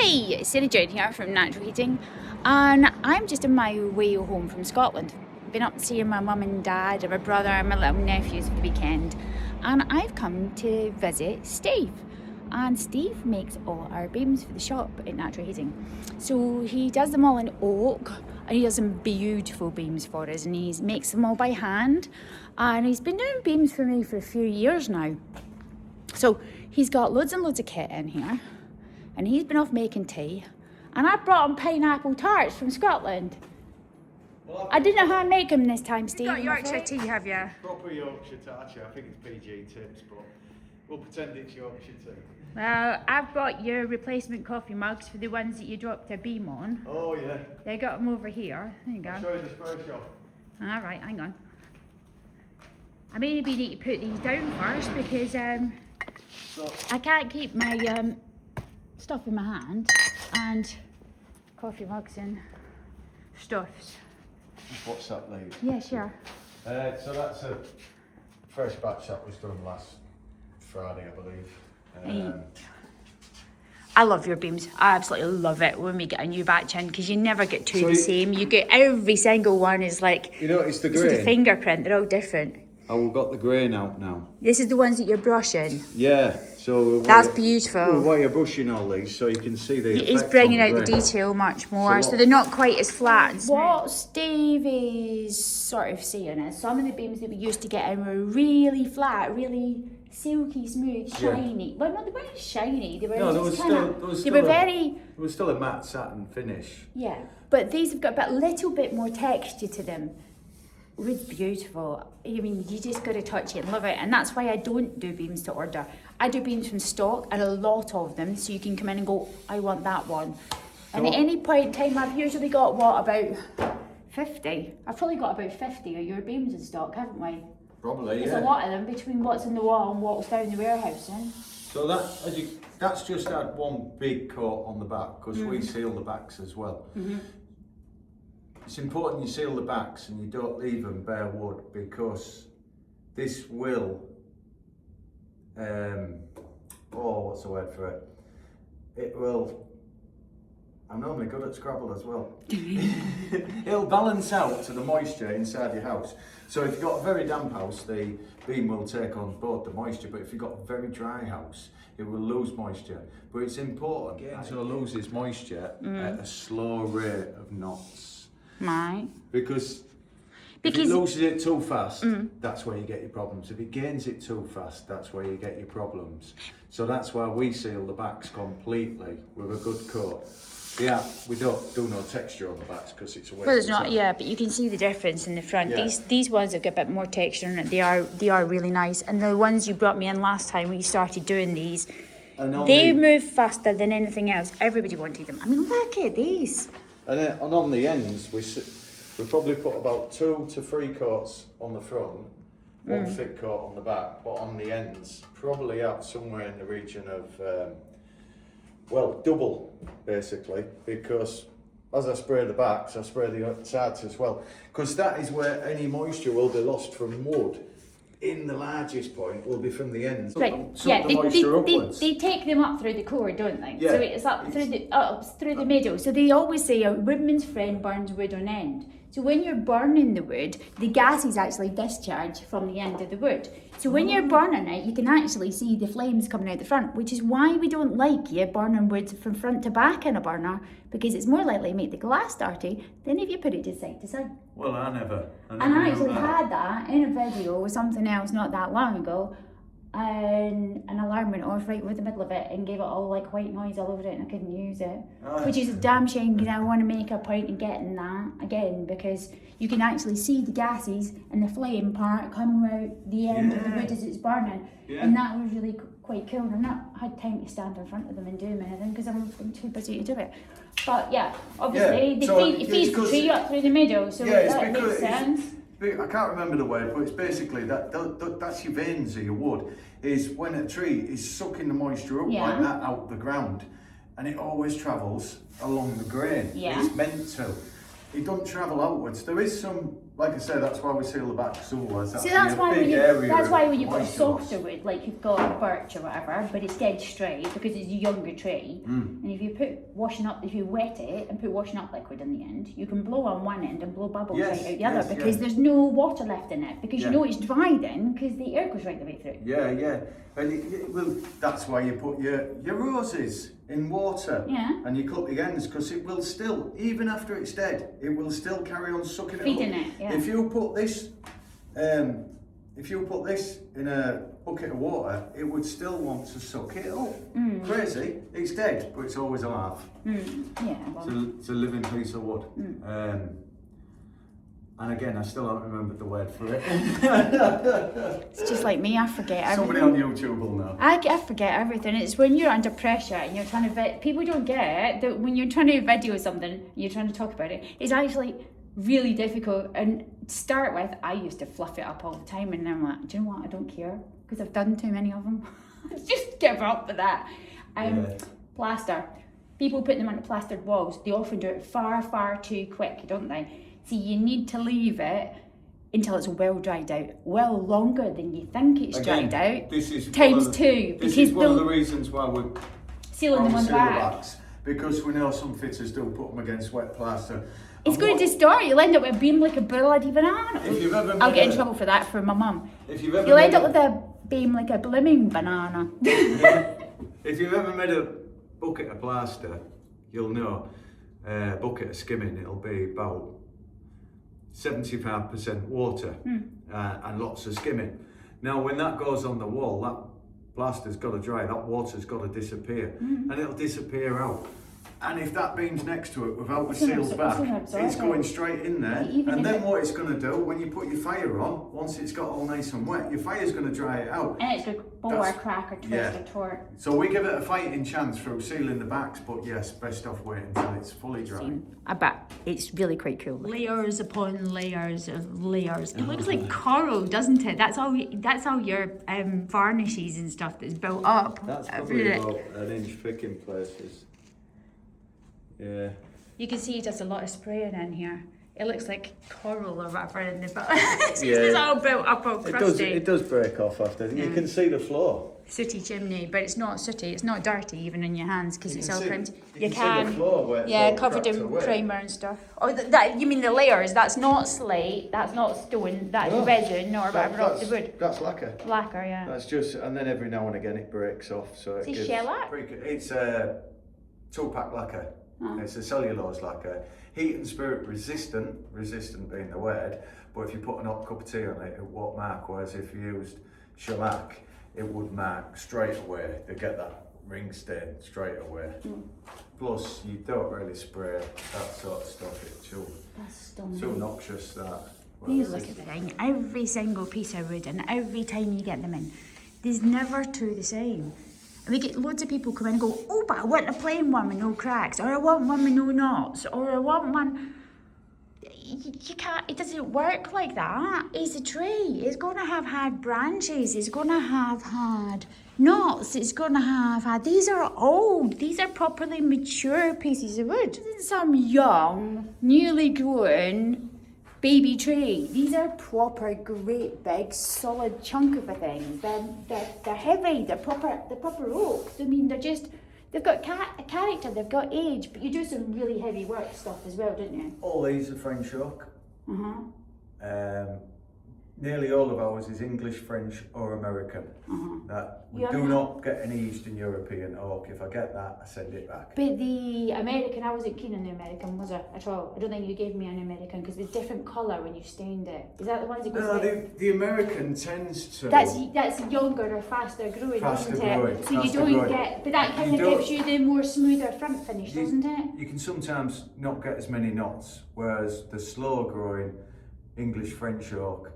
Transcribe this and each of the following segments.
Hey, Sarah Jane here from Natural Heating, and I'm just on my way home from Scotland. Been up seeing my mum and dad and my brother and my little nephews for the weekend, and I've come to visit Steve. And Steve makes all our beams for the shop at Natural Heating. So he does them all in oak, and he does some beautiful beams for us, and he makes them all by hand. And he's been doing beams for me for a few years now. So he's got loads and loads of kit in here. And he's been off making tea, and I brought him pineapple tarts from Scotland. Well, I didn't know how to make them this time, Steve. You've got Yorkshire tea, have you? Proper Yorkshire tea, actually. I think it's PG tips, but we'll pretend it's Yorkshire tea. Well, I've brought your replacement coffee mugs for the ones that you dropped a beam on. Oh, yeah. They got them over here. There you go. I'll show you the spray shop. All right, hang on. I maybe need to put these down first because I can't keep my stuff in my hand and coffee mugs and stuffs. What's that, Lee? Yeah, sure. So that's a fresh batch that was done last Friday, I believe. I love your beams. I absolutely love it when we get a new batch in because you never get two the same. You get every single one is like, you know, it's the it's grain. like a fingerprint. They're all different. Oh, we've got the grain out now. This is the ones that you're brushing. Yeah, so that's beautiful. While you're brushing all these, so you can see the He's bringing out the detail much more, so they're not quite as flat and smooth. What Steve is sort of saying is some of the beams that we used to get in were really flat, really silky, smooth, shiny. Well, no, they weren't shiny. They were There was still a matte satin finish. Yeah, but these have got a little bit more texture to them. It's beautiful. I mean, you just got to touch it and love it. And that's why I don't do beams to order. I do beams from stock, and a lot of them, so you can come in and go, I want that one. And at any point in time, I've usually got, about 50? I've probably got about 50 of your beams in stock, haven't we? Probably, There's a lot of them between what's in the wall and what's down the warehouse. So that's just had one big coat on the back, because we seal the backs as well. It's important you seal the backs and you don't leave them bare wood, because this will, what's the word for it? It will, I'm normally good at Scrabble as well. It'll balance out to the moisture inside your house. So if you've got a very damp house, the beam will take on both the moisture, but if you've got a very dry house, it will lose moisture. But it's important to lose its moisture at a slow rate of knots. Right. Because if it loses it too fast, that's where you get your problems. If it gains it too fast, that's where you get your problems. So that's why we seal the backs completely with a good coat. Yeah, we don't do no texture on the backs because it's a waste. Well, it's not, yeah, but you can see the difference in the front. Yeah. These ones have got a bit more texture in it. They are really nice. And the ones you brought me in last time when you started doing these, they move faster than anything else. Everybody wanted them. I mean, look at these. And on the ends, we probably put about 2 to 3 coats on the front, one thick coat on the back, but on the ends, probably up somewhere in the region of, double, basically, because as I spray the backs, I spray the sides as well, because that is where any moisture will be lost from wood. In the largest point will be from the ends. Right, they take them up through the core, don't they? Yeah. So it's up through the middle. So they always say a woodman's friend burns wood on end. So when you're burning the wood, the gases actually discharge from the end of the wood. So when you're burning it, you can actually see the flames coming out the front, which is why we don't like you burning wood from front to back in a burner, because it's more likely to make the glass dirty than if you put it to side to side. Well, I never and I actually had that in a video with something else not that long ago, and an alarm went off right in the middle of it and gave it all like white noise all over it, and I couldn't use it, which is a damn shame, because I want to make a point of getting that again, because you can actually see the gases and the flame part coming out the end of the wood as it's burning, and that was really quite cool. I've not had time to stand in front of them and do anything because I'm too busy to do it. But yeah, obviously it feeds the tree up through the middle, so that makes sense. I can't remember the word, but it's basically that's your veins of your wood, is when a tree is sucking the moisture up like that out the ground, and it always travels along the grain. It's meant to. It doesn't travel outwards. There is some, like I said, that's why we seal the back, otherwise that's why when you put a softer wood, like you've got birch or whatever, but it's dead straight because it's a younger tree, and if you put washing up, if you wet it and put washing up liquid in the end, you can blow on one end and blow bubbles right out the other because there's no water left in it, because you know it's dry then because the air goes right the way through. Yeah. And well, that's why you put your roses in water. Yeah. And you cut the ends, because it will still, even after it's dead, it will still carry on sucking Feeding it up. it, yeah. If you put this in a bucket of water, it would still want to suck it up. Crazy. It's dead, but it's always alive. Yeah. Well, It's a living piece of wood. And again, I still haven't remembered the word for it. it's just like me, I forget everything. Somebody on YouTube will know. I forget everything. It's when you're under pressure and you're trying to people don't get that when you're trying to video something, you're trying to talk about it, it's actually really difficult. And to start with, I used to fluff it up all the time, and then I'm like, do you know what, I don't care, because I've done too many of them. Just give up with that. Plaster. People putting them on plastered walls, they often do it far too quick, don't they? So you need to leave it until it's well dried out, well longer than you think it's dried out. This is times two. This is one of the reasons why we're sealing them on the back. Because we know some fitters do put them against wet plaster. It's going to distort. You'll end up with a beam like a bloody banana. If you've ever I'll get in trouble for that from my mum. You'll end up with a beam like a blooming banana. If you've ever made a bucket of plaster, you'll know a bucket of skimming, it'll be about 75% water and lots of skimming. Now when that goes on the wall, that plaster's got to dry, that water's got to disappear, and it'll disappear out. And if that beam's next to it without the sealed back, it's going straight in there. And then what it's going to do, when you put your fire on, once it's got all nice and wet, your fire's going to dry it out. And it's going to bore, crack or twist or tort. So we give it a fighting chance through sealing the backs, but yes, best off waiting until it's fully dry. I bet it's really quite cool. Layers upon layers of layers. It looks like coral, doesn't it? That's all your varnishes and stuff that's built up. That's probably about an inch thick in places. Yeah. You can see he does a lot of spraying in here. It looks like coral or whatever in the butt. It's all built up all crusty. It does break off after. You can see the floor. Sooty chimney, but it's not sooty. It's not dirty even in your hands because it's all primed. You can see the floor where it's all covered in away. primer and stuff. Oh, that you mean the layers? That's not slate. That's not stone. That's resin or whatever off the wood. That's lacquer. Lacquer, yeah. That's just, and then every now and again it breaks off. So Is it shellac? It's a 2-pack lacquer. Oh. It's a cellulose lacquer. Heat and spirit resistant being the word, but if you put an hot cup of tea on it, it won't mark, whereas if you used shellac, it would mark straight away. You get that ring stain straight away. Plus, you don't really spray that sort of stuff. It's too noxious, that. You look at the thing, every single piece of wood and every time you get them in, there's never two the same. And we get loads of people come in and go, oh, but I want a plain one with no cracks, or I want one with no knots, or I want one. You can't, it doesn't work like that. It's a tree. It's going to have had branches. It's going to have had knots. It's going to have had, these are old. These are properly mature pieces of wood. This isn't some young, newly grown baby tree. These are proper, great, big, solid chunk of a thing. They're heavy. They're proper oak. I mean, they've got a character. They've got age. But you do some really heavy work stuff as well, don't you? All these are French oak. Nearly all of ours is English, French, or American. We do not get any Eastern European oak. If I get that, I send it back. But the American, I wasn't keen on the American, was I, at all? I don't think you gave me an American because the different colour when you stained it. Is that the ones that goes the American tends to... That's younger or faster growing, isn't it? So you don't get... But that kind of gives you the more smoother front finish, doesn't it? You can sometimes not get as many knots, whereas the slow growing English, French oak,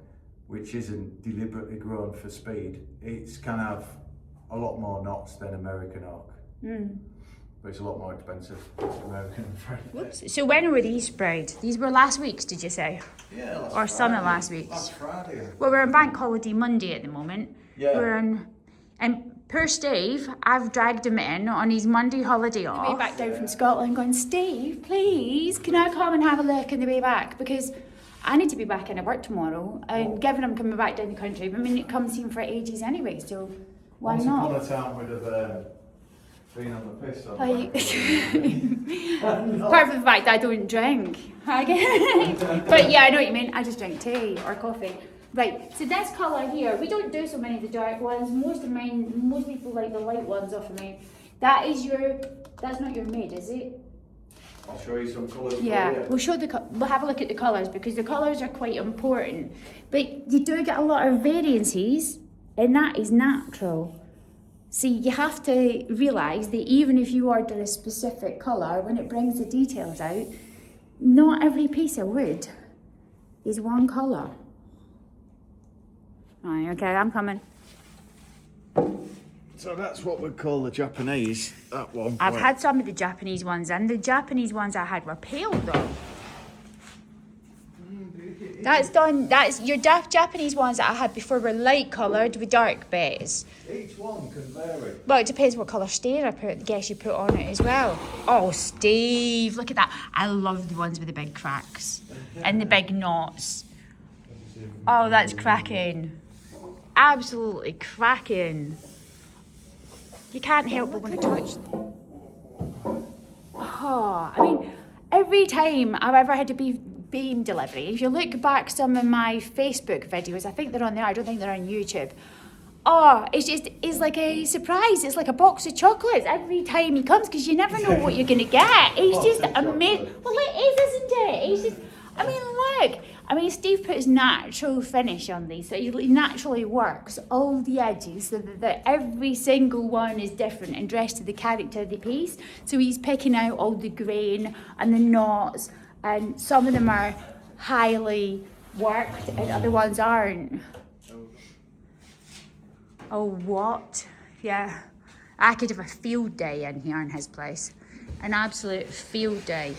which isn't deliberately grown for speed, it can have a lot more knots than American oak. But it's a lot more expensive, American and French. Whoops. So when were these sprayed? These were last week's, did you say? Yeah, or some of last week's? Last Friday. Well, we're on Bank Holiday Monday at the moment. Yeah. And poor Steve, I've dragged him in on his Monday holiday off. Way back down from Scotland going, Steve, please, can I come and have a look on the way back? Because I need to be back in work tomorrow, and given I'm coming back down the country, I mean, it comes in for ages anyway, so why not? Once upon a time would have been on the piss. Apart from the fact that I don't drink. But yeah, I know what you mean. I just drink tea or coffee. Right, so this colour here, we don't do so many of the dark ones. Most people like the light ones off of me. That's not your made, is it? I'll show you some colours. Yeah, we'll have a look at the colours because the colours are quite important. But you do get a lot of variances, and that is natural. So you have to realise that even if you order a specific colour, when it brings the details out, not every piece of wood is one colour. Right, okay, I'm coming. So that's what we call the Japanese, that one. I've had some of the Japanese ones, and the Japanese ones I had were pale though. That's your Japanese ones that I had before were light coloured with dark bits. Each one can vary. Well, it depends what colour stain you put on it as well. Oh, Steve, look at that. I love the ones with the big cracks and the big knots. Oh, that's cracking. Absolutely cracking. You can't help but want to touch them. Oh, I mean, every time I've ever had to be beam delivery, if you look back some of my Facebook videos, I think they're on there, I don't think they're on YouTube. Oh, it's like a surprise. It's like a box of chocolates every time he comes because you never know what you're going to get. It's just amazing. Well, it is, isn't it? It's just, I mean, look. I mean, Steve put his natural finish on these, so he naturally works all the edges so that every single one is different and dressed to the character of the piece. So he's picking out all the grain and the knots, and some of them are highly worked and other ones aren't. Oh, what? Yeah. I could have a field day in here in his place. An absolute field day.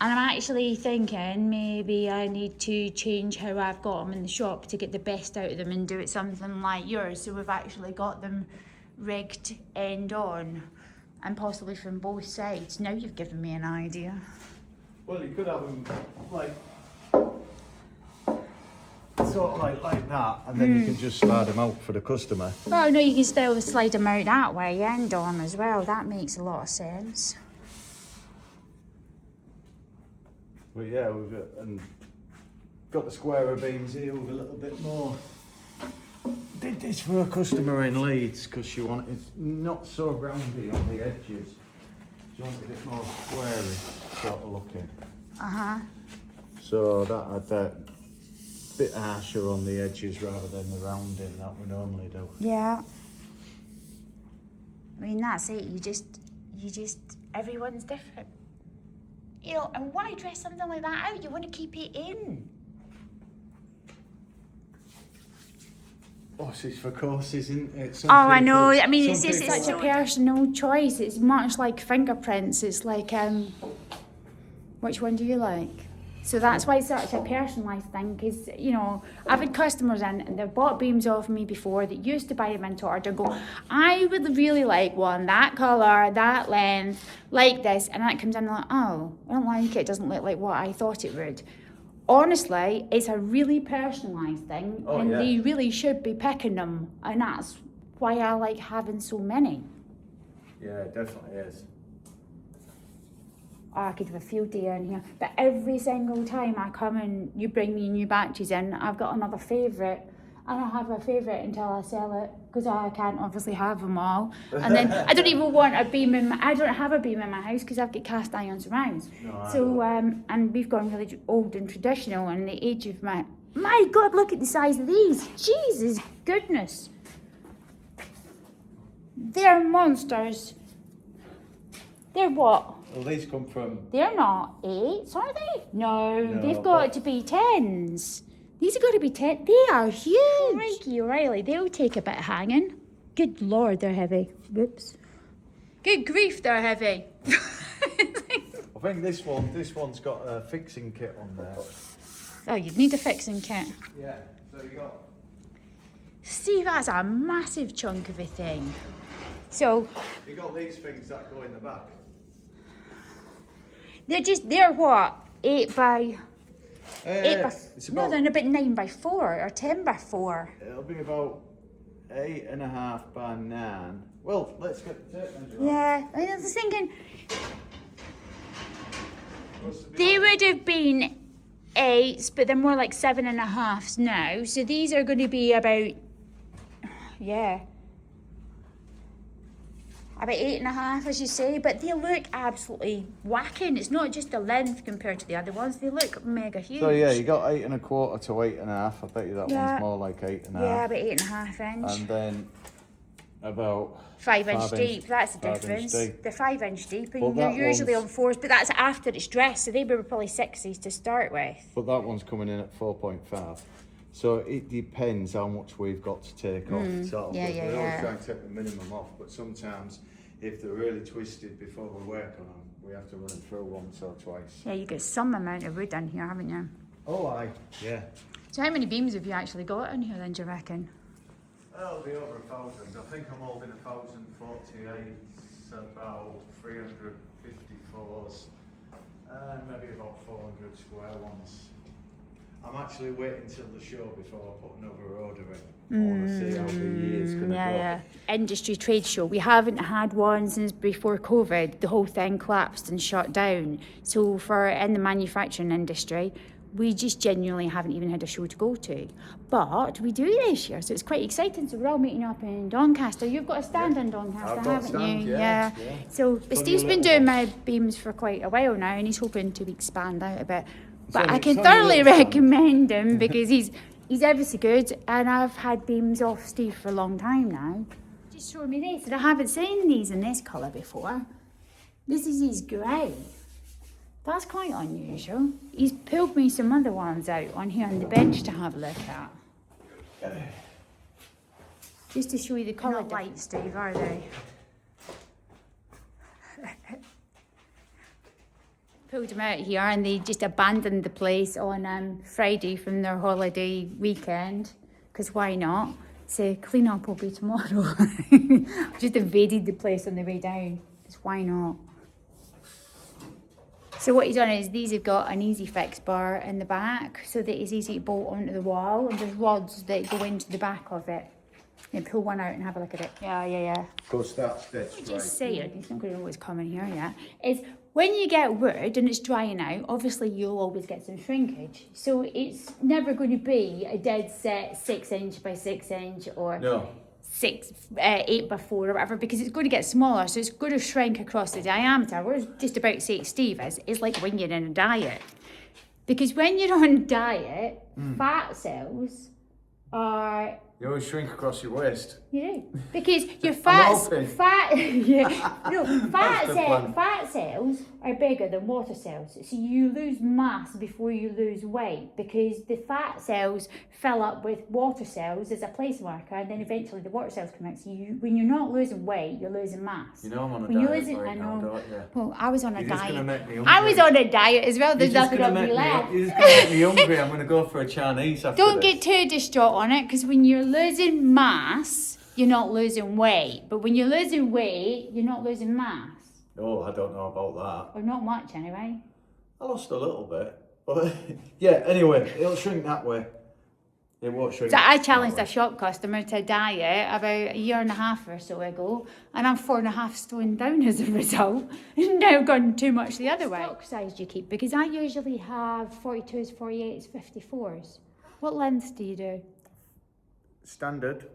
And I'm actually thinking maybe I need to change how I've got them in the shop to get the best out of them and do it something like yours. So we've actually got them rigged end on and possibly from both sides. Now you've given me an idea. Well, you could have them like sort of like that, and then you can just slide them out for the customer. Oh no, you can still slide them out that way, end on as well. That makes a lot of sense. But yeah, we've got the squarer beams here with a little bit more. Did this for a customer in Leeds because she wanted not so roundy on the edges. She wanted it more squarey sort of looking. So that had that bit harsher on the edges rather than the rounding that we normally do. Yeah. I mean, that's it. You just, everyone's different. You know, and why dress something like that out? You want to keep it in. Horses for courses, isn't it? I know. I mean, it's such a personal choice. It's much like fingerprints. It's like, which one do you like? So that's why it's such a personalised thing, because, you know, I've had customers in and they've bought beams off me before that used to buy them into order and go, I would really like one, that colour, that length, like this. And that comes in and like, oh, I don't like it. It doesn't look like what I thought it would. Honestly, it's a really personalised thing, they really should be picking them. And that's why I like having so many. Yeah, it definitely is. Oh, I could have a field day in here. But every single time I come and you bring me new batches in, I've got another favourite. And I have a favourite until I sell it, because I can't obviously have them all. And then I don't even want a beam I don't have a beam in my house because I've got cast iron surrounds. No, so, and we've gone really old and traditional, and the age of my God, look at the size of these. Jesus goodness. They're monsters. They're what? Well, these come from... They're not 8s, are they? No, they've got to be 10s. These have got to be 10. They are huge. Crikey, O'Reilly, they'll take a bit of hanging. Good Lord, they're heavy. Whoops. Good grief, they're heavy. I think this one's got a fixing kit on there. Oh, you'd need a fixing kit. Yeah, so you got... See, that's a massive chunk of a thing. So... You got these things that go in the back. They're what? 8 by... It's about, no, they're about 9 by 4 or 10 by 4. It'll be about 8.5 by 9. Well, let's get the tape measure. Yeah, I was thinking, should have been 8s, but they're more like 7.5s now. So these are going to be about, about 8.5, as you say. But they look absolutely whacking. It's not just the length compared to the other ones. They look mega huge. So yeah, you got 8.25 to 8.5. I bet you that one's more like 8.5. Yeah, about 8.5 inch. And then about 5 inch deep, that's the 5 inch difference. deep. They're 5 inch deep, and Well, you're that usually one's- on 4s, but that's after it's dressed, so they were probably 6s to start with. But that one's coming in at 4.5. So it depends how much we've got to take off. So Yeah, we yeah, always yeah. try and take the minimum off, but sometimes if they're really twisted before we work on them, we have to run them through once or twice. Yeah, you get some amount of wood in here, haven't you? Oh, aye. Yeah. So how many beams have you actually got in here then, do you reckon? That'll be over 1,000. I think I'm holding 1,048, about 354s, and maybe about 400 square ones. I'm actually waiting till the show before I put another order in. I want to see how the year's going to go. Industry trade show. We haven't had one since before COVID. The whole thing collapsed and shut down. So in the manufacturing industry, we just genuinely haven't even had a show to go to. But we do this year, so it's quite exciting. So we're all meeting up in Doncaster. You've got a stand in Doncaster, I've got a haven't stand, you? yeah. So but Only Steve's a been little doing one. my beams for quite a while now, and he's hoping to expand out a bit. But only- I can it's only a thoroughly little stand. recommend him because he's ever so good, and I've had beams off Steve for a long time now. Just showed me this, and I haven't seen these in this colour before. This is his grey. That's quite unusual. He's pulled me some other ones out on here on the bench to have a look at. Just to show you the colour. Not light, Steve, are they? Pulled them out here, and they just abandoned the place on Friday from their holiday weekend, because why not? So clean up will be tomorrow. Just invaded the place on the way down, because why not? So what he's done is these have got an easy fix bar in the back, so that it's easy to bolt onto the wall, and there's rods that go into the back of it. You pull one out and have a look at it. Yeah. Of course, that's dead Just straight. saying, he's not going to know what's coming here yet, is when you get wood and it's drying out, obviously you'll always get some shrinkage. So it's never going to be a dead set 6 inch by 6 inch or No. 8 by 4 or whatever, because it's going to get smaller, so it's going to shrink across the diameter. What I was just about to say to Steve is like when you're in a diet. Because when you're on a diet, fat cells are... You always shrink across your waist. You do. Because your hoping. fat cells are bigger than water cells. So you lose mass before you lose weight, because the fat cells fill up with water cells as a place marker, and then eventually the water cells come out. So when you're not losing weight, you're losing mass. You know I'm on a When you're diet losing, right I now, know. don't you? Well, I was on a You're just diet. gonna make me I was hungry. on a diet as well. There's You're just nothing gonna on me make left. You're just going to make me hungry. I'm going to go for a Chinese after Don't this. get too distraught on it, because when you're losing mass, you're not losing weight. But when you're losing weight, you're not losing mass. Oh, I don't know about that. Or not much, anyway. I lost a little bit. But yeah, anyway, it'll shrink that way. It won't shrink. So I that challenged way. a shop customer to a diet about a year and a half or so ago, and I'm 4.5 stone down as a result. And now gone too much the other way. What size do you keep? Because I usually have 42s, 48s, 54s. What lengths do you do? Standard.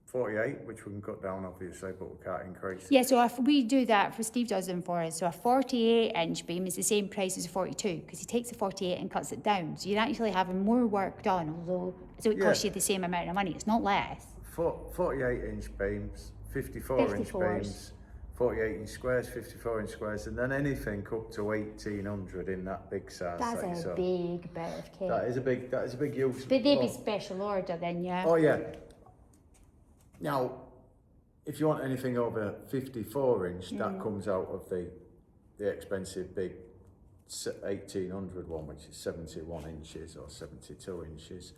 48, which we can cut down obviously, but we can't increase. Yeah, so if we do that, for Steve does them for us, so a 48 inch beam is the same price as a 42, because he takes the 48 and cuts it down. So you're actually having more work done, although, so it costs you the same amount of money, it's not less. 48 inch beams, 54 inch 54s. beams, 48 inch squares, 54 inch squares, and then anything up to 1800 in that big size. That's like a so. big bit of kit. That is a big use. But they'd be Well, special order then, yeah. Oh yeah. Now, if you want anything over 54 inch, that comes out of the expensive big 1800 one, which is 71 inches or 72 inches.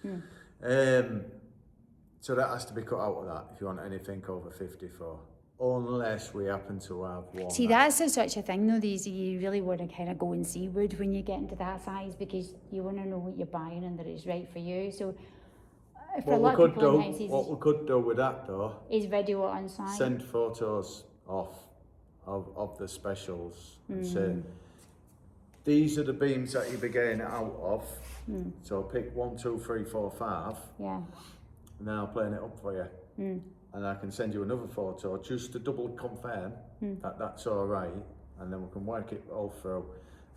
So that has to be cut out of that if you want anything over 54. Unless we happen to have one. See, that's such a thing though, these you really want to kind of go and see wood when you get into that size, because you want to know what you're buying and that it's right for you. So for a lot of people in houses, what we could do with that though, is video on site. send photos off of the specials and say, these are the beams that you'll be getting it out of. So pick 1, 2, 3, 4, 5. Yeah. And then I'll plane it up for you. And I can send you another photo just to double confirm that that's all right. And then we can work it all through.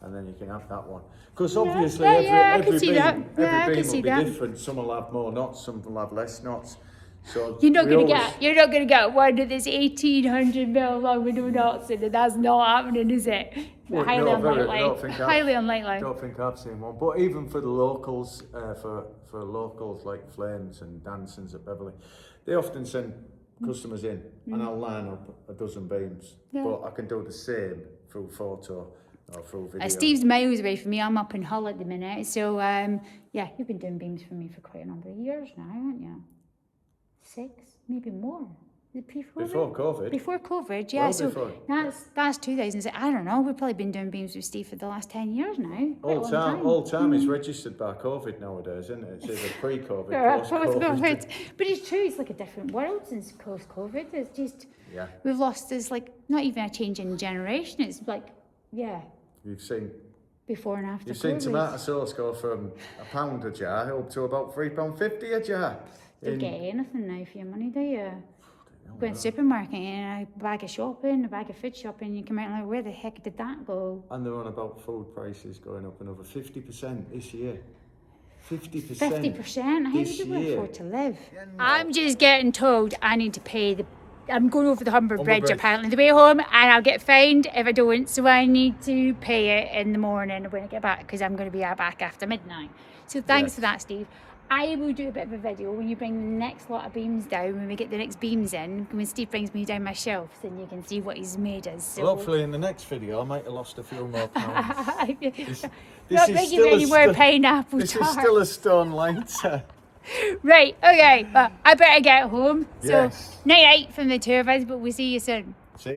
And then you can have that one. Because obviously every beam will be different. Some will have more knots, some will have less knots. So you're not gonna get one that's 1800 mil long with no knots in it. That's not happening, is it? Well, highly unlikely. Highly unlikely. I don't think I've seen one. But even for the locals, for locals like Flames and Dansons at Beverley, they often send customers in, and I'll line up a dozen beams. Yeah. But I can do the same through photo or through video. Steve's miles away from me. I'm up in Hull at the minute. So yeah, you've been doing beams for me for quite a number of years now, haven't you? 6, maybe more. Is it Before COVID. Before COVID, yeah. Well, so before. that's 2000. I don't know. We've probably been doing beams with Steve for the last 10 years now. All time is registered by COVID nowadays, isn't it? It's either pre-COVID, post-COVID. But it's true. It's like a different world since post-COVID. It's just we've lost this, like, not even a change in generation. It's like You've seen before and after. You've seen tomato sauce go from £1 a jar up to about £3.50 a jar. Don't get anything now for your money, do you? Go in the supermarket and a bag of shopping, a bag of food shopping, you come out like, where the heck did that go? And they're on about food prices going up another 50% this year. 50%. 50%? How do people afford to live? I'm just getting told I need to pay I'm going over the Humber Bridge apparently the way home, and I'll get fined if I don't, so I need to pay it in the morning when I get back, because I'm going to be back after midnight. So thanks for that, Steve. I will do a bit of a video when you bring the next lot of beams down, when we get the next beams in, when Steve brings me down my shelves, and you can see what he's made us. So. Well, hopefully in the next video I might have lost a few more pounds. Not bringing any more pineapple This is still a stone lighter. Right, okay, I better get home. So, night from the two of us, but we'll see you soon.